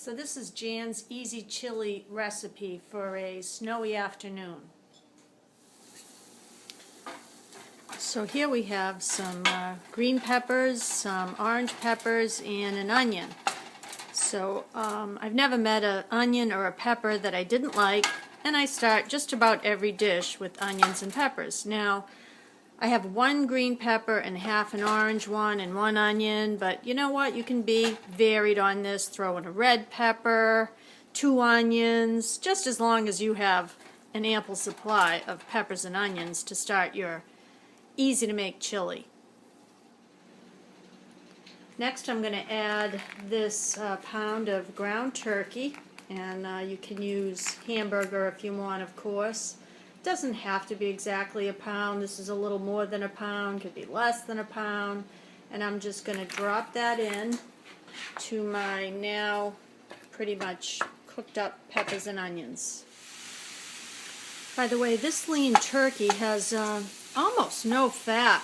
So this is Jan's Easy Chili recipe for a snowy afternoon. So here we have some green peppers, some orange peppers, and an onion. So I've never met an onion or a pepper that I didn't like, and I start just about every dish with onions and peppers. Now, I have one green pepper and half an orange one and one onion, but you know what? You can be varied on this. Throw in a red pepper, 2 onions, just as long as you have an ample supply of peppers and onions to start your easy to make chili. Next I'm going to add this pound of ground turkey, and you can use hamburger if you want, of course. Doesn't have to be exactly a pound. This is a little more than a pound, could be less than a pound. And I'm just going to drop that in to my now pretty much cooked up peppers and onions. By the way, this lean turkey has almost no fat.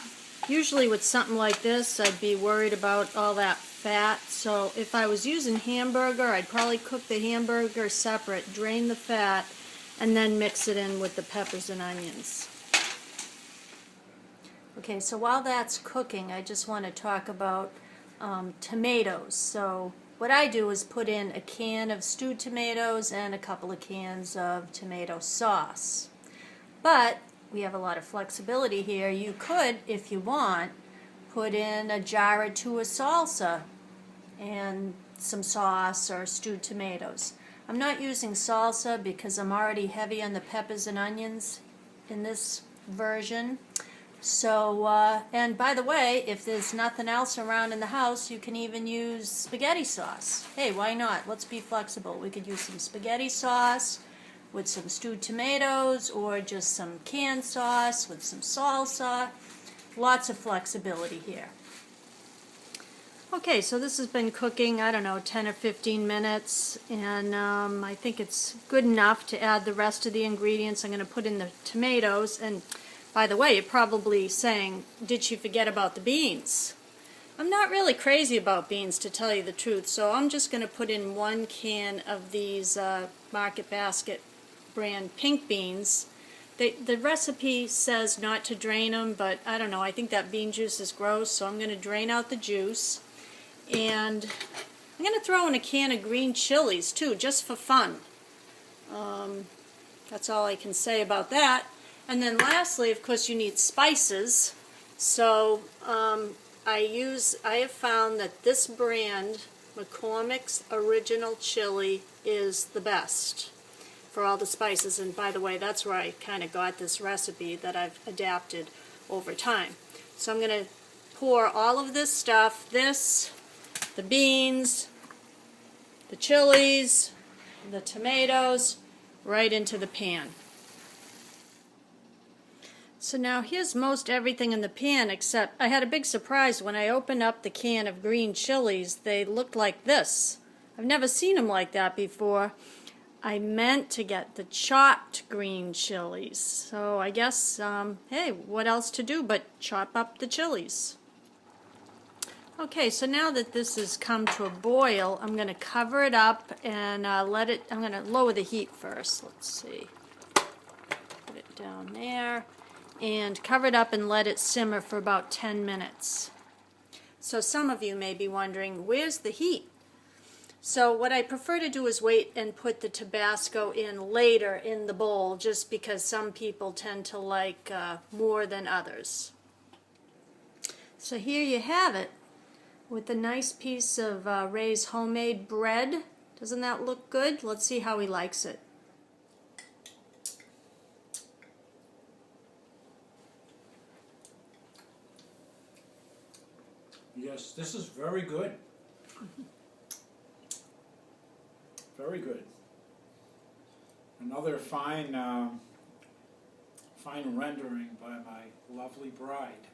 Usually with something like this, I'd be worried about all that fat. So if I was using hamburger, I'd probably cook the hamburger separate, drain the fat, and then mix it in with the peppers and onions. Okay, so while that's cooking, I just want to talk about tomatoes. So what I do is put in a can of stewed tomatoes and a couple of cans of tomato sauce. But we have a lot of flexibility here. You could, if you want, put in a jar or two of salsa and some sauce or stewed tomatoes. I'm not using salsa because I'm already heavy on the peppers and onions in this version. So, and by the way, if there's nothing else around in the house, you can even use spaghetti sauce. Hey, why not? Let's be flexible. We could use some spaghetti sauce with some stewed tomatoes, or just some canned sauce with some salsa. Lots of flexibility here. Okay, so this has been cooking, I don't know, 10 or 15 minutes, and I think it's good enough to add the rest of the ingredients. I'm going to put in the tomatoes, and by the way, you're probably saying, did she forget about the beans? I'm not really crazy about beans, to tell you the truth, so I'm just going to put in 1 can of these Market Basket brand pink beans. The recipe says not to drain them, but I don't know, I think that bean juice is gross, so I'm going to drain out the juice. And I'm going to throw in a can of green chilies too, just for fun. That's all I can say about that. And then lastly, of course, you need spices. So I have found that this brand, McCormick's Original Chili, is the best for all the spices. And by the way, that's where I kind of got this recipe that I've adapted over time. So I'm going to pour all of this stuff, the beans, the chilies, the tomatoes, right into the pan. So now here's most everything in the pan, except I had a big surprise when I opened up the can of green chilies. They looked like this. I've never seen them like that before. I meant to get the chopped green chilies. So I guess, hey, what else to do but chop up the chilies? Okay, so now that this has come to a boil, I'm going to cover it up and I'm going to lower the heat first. Let's see. Put it down there. And cover it up and let it simmer for about 10 minutes. So some of you may be wondering, where's the heat? So what I prefer to do is wait and put the Tabasco in later in the bowl, just because some people tend to like more than others. So here you have it, with a nice piece of Ray's homemade bread. Doesn't that look good? Let's see how he likes it. Yes, this is very good. Very good. Another fine rendering by my lovely bride.